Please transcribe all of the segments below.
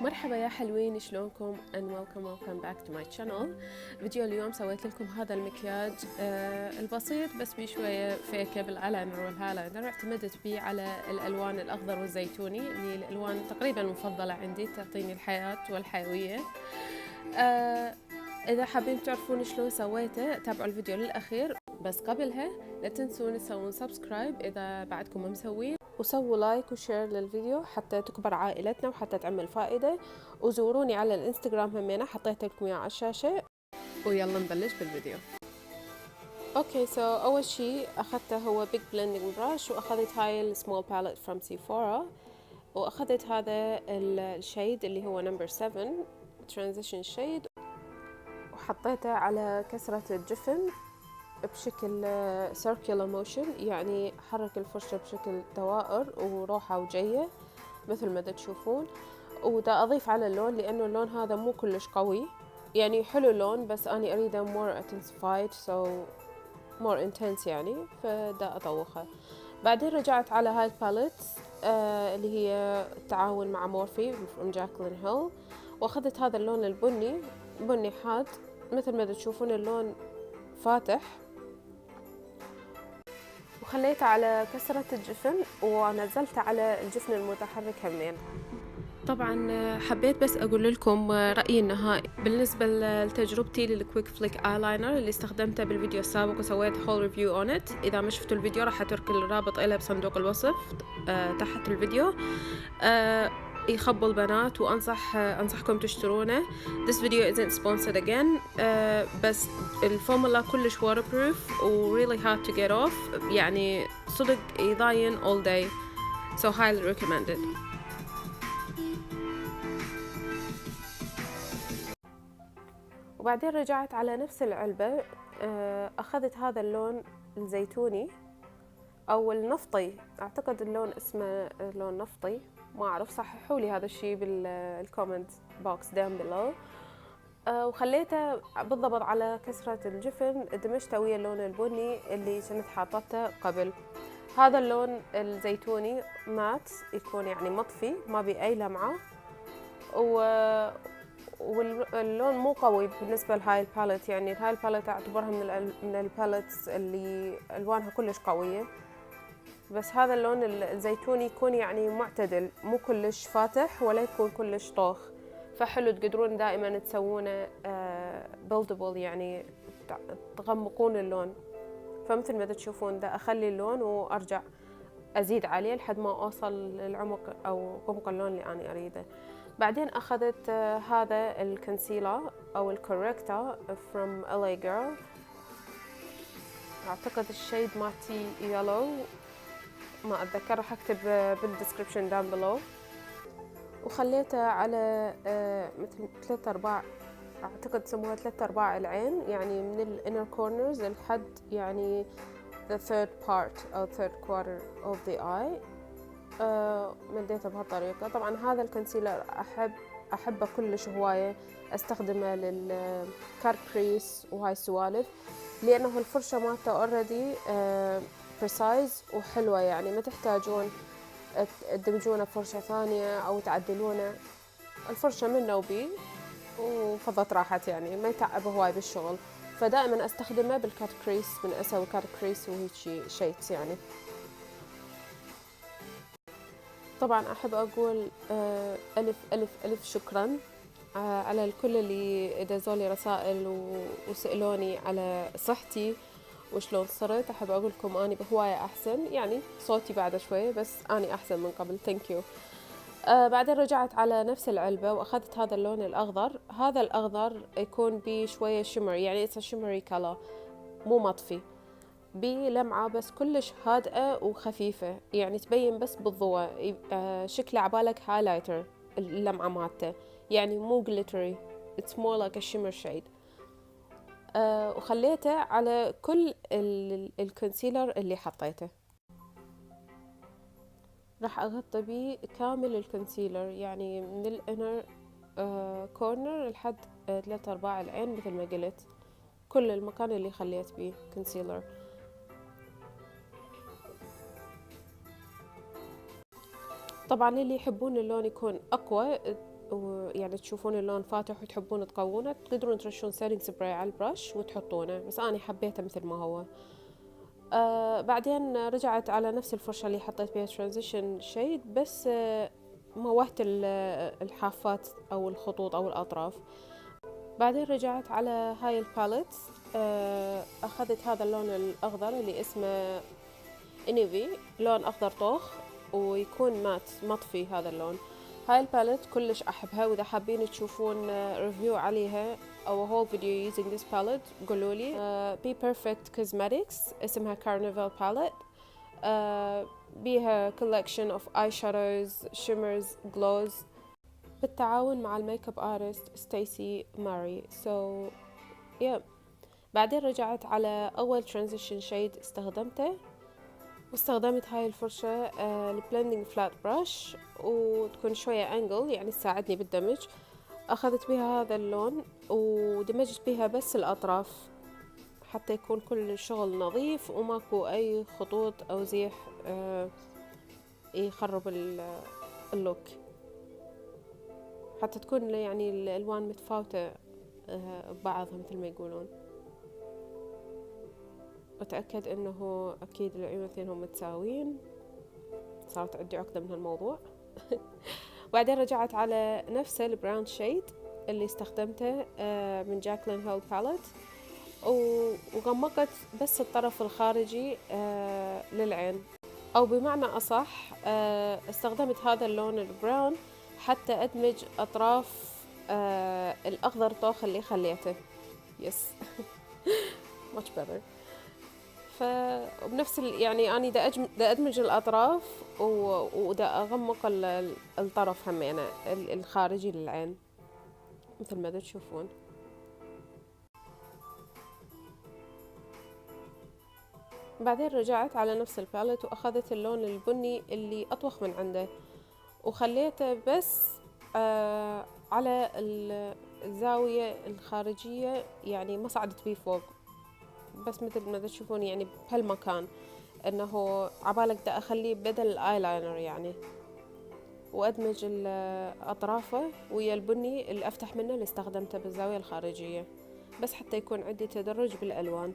مرحبا يا حلوين، شلونكم؟ and welcome back to my channel. فيديو اليوم سويت لكم هذا المكياج البسيط بس بشوية فيكة بالايلاينر والهايلاينر. اعتمدت بيه على الالوان الاخضر والزيتوني اللي الالوان تقريبا المفضلة عندي، تعطيني الحياة والحيوية. اذا حابين تعرفون شلون سويته تابعوا الفيديو للاخير، بس قبلها لا تنسون تسوون سبسكرايب اذا بعدكم ما مسوين، وسووا لايك وشير للفيديو حتى تكبر عائلتنا وحتى تعمل فائدة. وزوروني على الانستغرام همينة، حطيت لكم اياه على الشاشة. ويلا نبلش بالفيديو. اوكي، اول شي اخذته هو بيج بلندنج براش، واخذت هاي السمول باليت فروم سيفورا، واخذت هذا الشيد اللي هو نمبر 7 ترانزيشن شيد، وحطيته على كسرة الجفن بشكل circular motion، يعني حرك الفرشة بشكل دوائر وروحة وجاية مثل ما تشوفون. ودا أضيف على اللون لأنه اللون هذا مو كلش قوي، يعني حلو اللون بس أنا أريده more intensified so more intense يعني، فدا أطوخه. بعدين رجعت على هاي الباليت اللي هي تعاون مع مورفي from Jaclyn Hill، وأخذت هذا اللون البني، بني حاد مثل ما تشوفون، اللون فاتح، وخليته على كسرة الجفن ونزلته على الجفن المتحرك همين. طبعا حبيت بس اقول لكم رأيي النهائي بالنسبة لتجربتي للكويك فليك ايلاينر اللي استخدمته بالفيديو السابق وسويت هول ريفيو اون ات. اذا ما شفتوا الفيديو راح اترك الرابط له بصندوق الوصف تحت الفيديو. يخبوا البنات وانصحكم تشترونه. This video isn't sponsored again، بس الفورمولا كلش waterproof و really hard to get off، يعني صدق يضاين all day، so highly recommended. وبعدين رجعت على نفس العلبة، أخذت هذا اللون الزيتوني أو النفطي، أعتقد اللون اسمه لون نفطي، ما أعرف، صححوا لي هذا الشيء بالكومنت بوكس down below. وخليته بالضبط على كسرة الجفن، دمجته ويا اللون البني اللي كنت حاطته قبل. هذا اللون الزيتوني مات، يكون يعني مطفي، ما بي أي لمعة، واللون مو قوي بالنسبة لهاي الباليت، يعني هاي الباليت اعتبرها من الباليتس اللي الوانها كلش قوية، بس هذا اللون الزيتوني يكون يعني معتدل، مو كلش فاتح ولا يكون كلش طوخ، فحلو تقدرون دائما تسوونه buildable، يعني تغمقون اللون. فمثل ما تشوفون دا اخلي اللون وارجع ازيد عليه لحد ما اوصل للعمق او عمق اللون اللي انا اريده. بعدين اخذت هذا الكونسيلر او الكوريكتور from LA Girl، اعتقد الشيد مالتي يلو، ما اتذكر، راح اكتب بالدسكربشن داون بلو. وخليته على مثل 3/4، اعتقد سموها 3/4 العين، يعني من الانر كورنرز لحد يعني the third part or third quarter of the eye. مديته بهالطريقة. طبعا هذا الكونسيلر أحبه كلش هواية، أستخدمه للكار كريس وهاي السوالف، لأنه الفرشة مالته already precise وحلوة، يعني ما تحتاجون تدمجونه بفرشة ثانية أو تعدلونه، الفرشة منه وبيه وفضت راحت، يعني ما يتعب هواي بالشغل. فدائما أستخدمه بالكات كريس، من أسوي كات كريس وهيك شيتس يعني. طبعا أحب أقول ألف ألف ألف شكرا على الكل اللي دزولي رسائل وسألوني على صحتي وشلون صرت. أحب أقول لكم أني بهواية أحسن، يعني صوتي بعد شوي بس أني أحسن من قبل. ثانك يو. بعدين رجعت على نفس العلبة وأخذت هذا اللون الأخضر. هذا الأخضر يكون بشوية شمر، يعني it's a shimmery color، مو مطفي، بلمعة بس كلش هادئة وخفيفة، يعني تبين بس بالضوء، شكله عبالك هايلايتر اللمعة مالته، يعني مو glittery، it's more like a shimmer shade. وخليته على كل الكونسيلر اللي حطيته، راح أغطي بيه كامل الكونسيلر، يعني من الانر كورنر لحد 3/4 العين مثل ما قلت، كل المكان اللي خليت بيه كونسيلر. طبعا اللي يحبون اللون يكون أقوى ويعني تشوفون اللون فاتح وتحبون تقوونه تقدرون ترشون سيتنج سبراي على البرش وتحطونه، بس أنا حبيته مثل ما هو. بعدين رجعت على نفس الفرشة اللي حطيت بيها ترانزيشن شيد، بس موهت الحافات أو الخطوط أو الأطراف. بعدين رجعت على هاي الباليت، أخذت هذا اللون الأخضر اللي اسمه انيفي، لون أخضر طوخ ويكون مات مطفي هذا اللون. هاي الباليت كلش أحبها، وإذا حابين تشوفون ريفيو عليها أو whole video using this palette قولولي. Be Perfect Cosmetics اسمها Carnival Palette. بيها collection of eyeshadows, shimmers, glows بالتعاون مع الميك اب ارتست ستيسي ماري. yeah. بعدين رجعت على أول transition shade استخدمته، واستخدمت هاي الفرشة البلندنج فلات براش، وتكون شوية انجل يعني تساعدني بالدمج. أخذت بها هذا اللون ودمجت بها بس الأطراف حتى يكون كل الشغل نظيف وماكو أي خطوط أو زيح يخرب اللوك، حتى تكون يعني الألوان متفاوتة ببعضها مثل ما يقولون. أتأكد أنه أكيد العيون اثنينهم متساويين، صارت عندي عقدة من هالموضوع. بعدين رجعت على نفس البراون شيد اللي استخدمته من جاكلين هيل باليت، وغمقت بس الطرف الخارجي للعين، أو بمعنى أصح استخدمت هذا اللون البراون حتى أدمج أطراف الأخضر طوخ اللي خليته. يس much better. فبنفس يعني أنا دا أدمج الأطراف ودا أغمق الطرف همينة الخارجي للعين مثل ما تشوفون. بعدين رجعت على نفس الباليت وأخذت اللون البني اللي أطوخ من عنده وخليته بس على الزاوية الخارجية، يعني ما صعدت بيه فوق، بس مثل ما تشوفون يعني بهالمكان انه عبالك دا اخليه بدل الايلاينر يعني، وادمج اطرافه ويا البني اللي افتح منه اللي استخدمته بالزاوية الخارجية بس حتى يكون عندي تدرج بالالوان.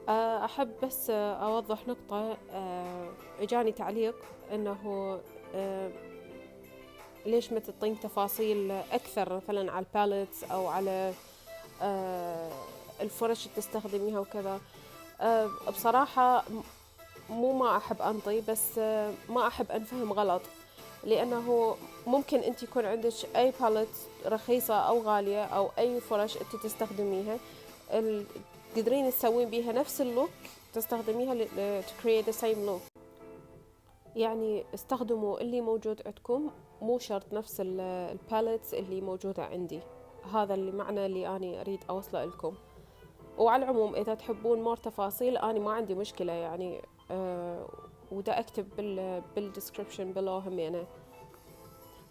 احب بس اوضح نقطة، اجاني تعليق انه ليش ما تعطين تفاصيل اكثر مثلا على الباليتس او على الفرش اللي تستخدميها وكذا. بصراحة مو ما أحب أنطي، بس ما أحب أنفهم غلط، لأنه ممكن أنت يكون عندك أي باليت رخيصة أو غالية أو أي فرش أنت تستخدميها تقدرين تسوين بيها نفس اللوك تستخدميها to create the same look. يعني استخدموا اللي موجود عندكم، مو شرط نفس الباليتس اللي موجودة عندي. هذا اللي معنى اللي أنا أريد أوصله لكم. وعلى العموم إذا تحبون مور تفاصيل أنا ما عندي مشكلة يعني، ودا أكتب بالديسكريبشن بلو همينة.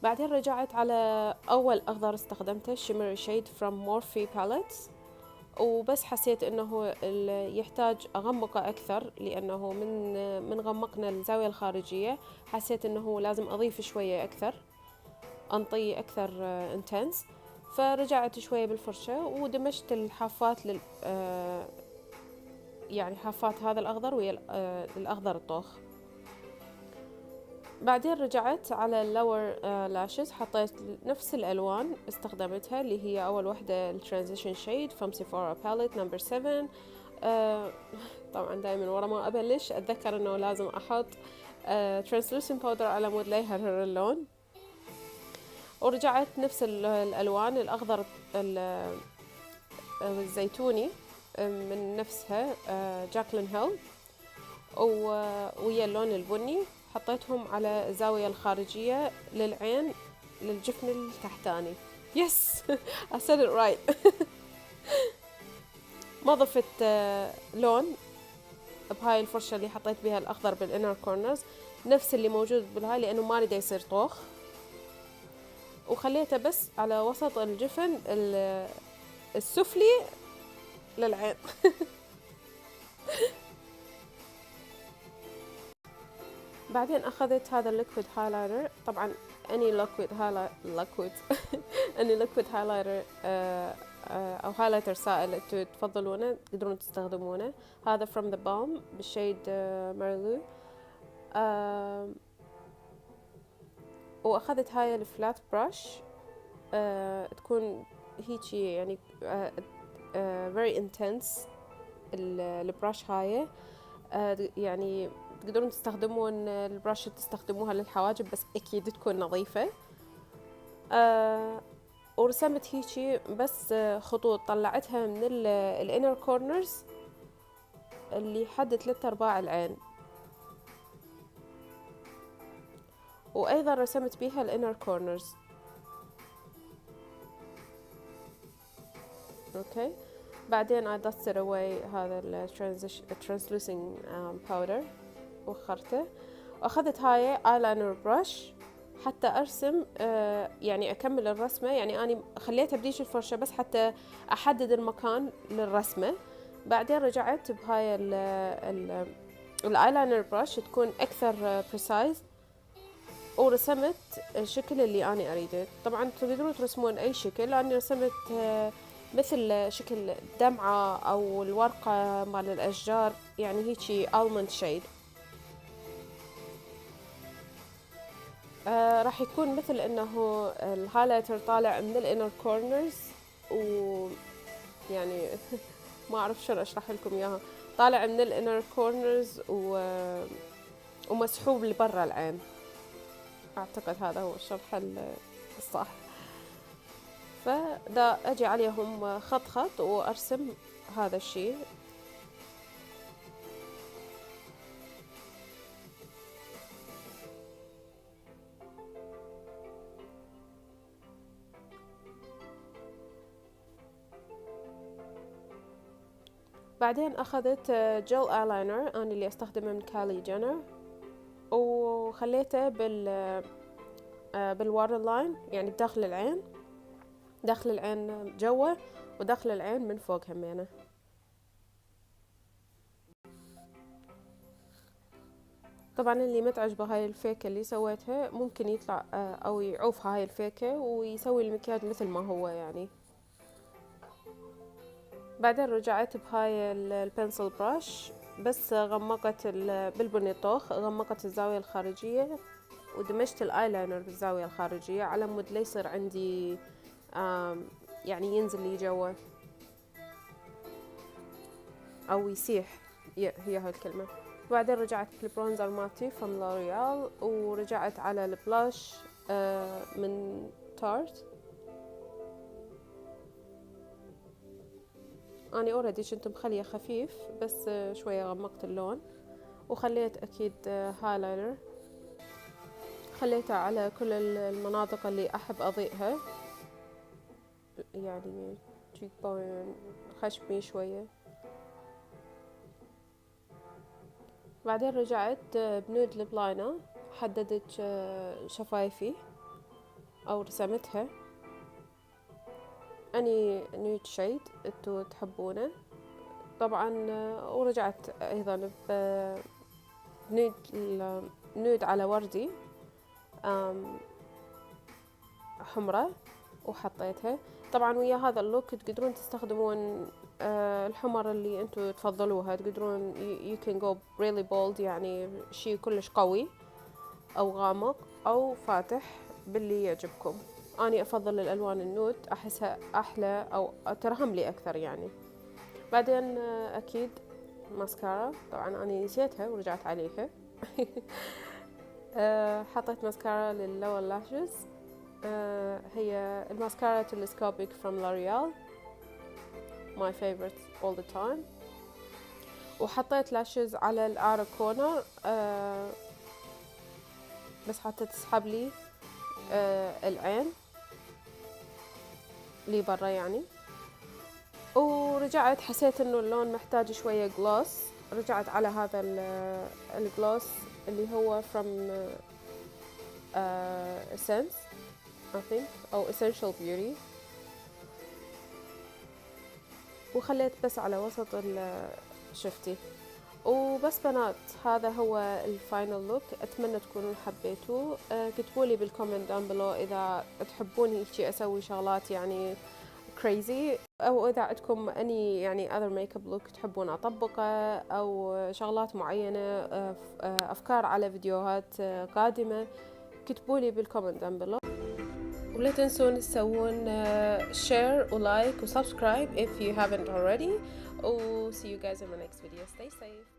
بعدين رجعت على أول أخضر استخدمته شيمري شيد from Morphe Palettes، وبس حسيت إنه يحتاج أغمقه أكثر، لأنه من غمقنا الزاوية الخارجية حسيت إنه لازم أضيف شوية أكثر، أنطي أكثر intense. فرجعت شوية بالفرشة ودمجت الحافات يعني حافات هذا الأخضر ويا الأخضر الطوخ. بعدين رجعت على اللور لاشز، حطيت نفس الألوان استخدمتها اللي هي أول واحدة الترانزيشن شيد from Sephora palette number 7. طبعا دايما ورا ما أبلش أتذكر أنه لازم أحط translucent powder على مود لا يهرر اللون. ورجعت نفس الألوان الأخضر الزيتوني من نفسها جاكلين هيل ويا اللون البني، حطيتهم على الزاوية الخارجية للعين للجفن التحتاني. يس I said it right. ما ضفت لون بهاي الفرشة اللي حطيت بها الأخضر بالإنر كورنرز نفس اللي موجود بالهاي، لأنه ما ريد يصير طوخ، وخليته بس على وسط الجفن السفلي للعين. بعدين أخذت هذا الليكويد هايلايتر، طبعا any liquid any liquid highlighter أو highlighter سائل انتوا تفضلونه تقدرون تستخدمونه. هذا from the balm بالشيد مارلو. وأخذت هاي الفلات براش تكون هيجي يعني very intense. البراش هاي يعني تقدرون تستخدمون البراش تستخدموها للحواجب بس أكيد تكون نظيفة. ورسمت هيجي بس خطوط طلعتها من الانر كورنرز اللي حد 3/4 العين، وأيضا رسمت بيها الانر كورنرز. اوكي بعدين I dusted away هذا translucent powder وخرته، واخذت هاي ايلاينر براش حتى ارسم يعني اكمل الرسمة. يعني اني خليتها بديش الفرشة بس حتى احدد المكان للرسمة. بعدين رجعت بهاي الايلاينر براش تكون اكثر precise ورسمت الشكل اللي أنا أريده. طبعا تقدرون ترسمون أي شكل، أنا رسمت مثل شكل دمعة أو الورقة مال الأشجار، يعني هيجي almond shade. راح يكون مثل إنه الهايلايتر طالع من الانر كورنرز، ويعني ما أعرف شلون أشرح لكم إياها، طالع من الانر كورنرز ومسحوب لبرا العين. أعتقد هذا هو الشرح الصح. فدا أجي عليهم خط خط وأرسم هذا الشيء. بعدين أخذت جل ايلاينر أنا اللي أستخدمه من كالي جينر، وخليته بالواتر لاين، يعني بداخل العين، داخل العين جوا وداخل العين من فوق همينه. طبعا اللي ما تعجبه هاي الفيكة اللي سويتها ممكن يطلع او يعوف هاي الفيكة ويسوي المكياج مثل ما هو يعني. بعدين رجعت بهاي البنسل براش بس غمقت بالبني طوخ، غمقت الزاوية الخارجية ودمجت الايلاينر بالزاوية الخارجية على مود لا يصير عندي يعني ينزل لي جوا او يسيح، هي هاي الكلمة. بعدين رجعت بالبرونزر مالتي from لوريال، ورجعت على البلاش من تارت. أنا أوريدي كنت مخليه خفيف بس شوية غمقت اللون، وخليت أكيد هايلاينر خليته على كل المناطق اللي أحب أضيئها، يعني تشيك بون، خشمي شوية. بعدين رجعت بنود ليب لاينر، حددت شفايفي أو رسمتها أني نيود شيد انتو تحبونه طبعا. ورجعت أيضا بنود على وردي حمرة وحطيتها. طبعا ويا هذا اللوك تقدرون تستخدمون الحمر اللي انتو تفضلوها، تقدرون you can go really bold، يعني شي كلش قوي او غامق او فاتح باللي يعجبكم. اني افضل الالوان النود، احسها احلى او ترهم لي اكثر يعني. بعدين اكيد ماسكارا، طبعا اني نسيتها ورجعت عليها حطيت ماسكارا لللور لاشز، هي الماسكارا تلسكوبيك from لوريال my favorite all the time. وحطيت لاشز على الأعرى كورنر بس حتى تسحب لي العين لي برا يعني. ورجعت حسيت انه اللون محتاج شوية جلوس، رجعت على هذا الجلوس اللي هو from Essence I think أو Essential Beauty، وخليت بس على وسط شفتي. وبس بنات، هذا هو الفاينل لوك. اتمنى تكونوا حبيتوه. كتبوا لي بالكومنت داون بلو اذا تحبون هيك اسوي شغلات يعني كريزي، او اذا عندكم اني يعني other makeup look تحبون اطبقه، او شغلات معينة، افكار على فيديوهات قادمة. كتبوا لي بالكومنت داون بلو، ولا تنسون تسوون شير ولايك وسبسكرايب if you haven't already. Oh, see you guys in my next video. Stay safe.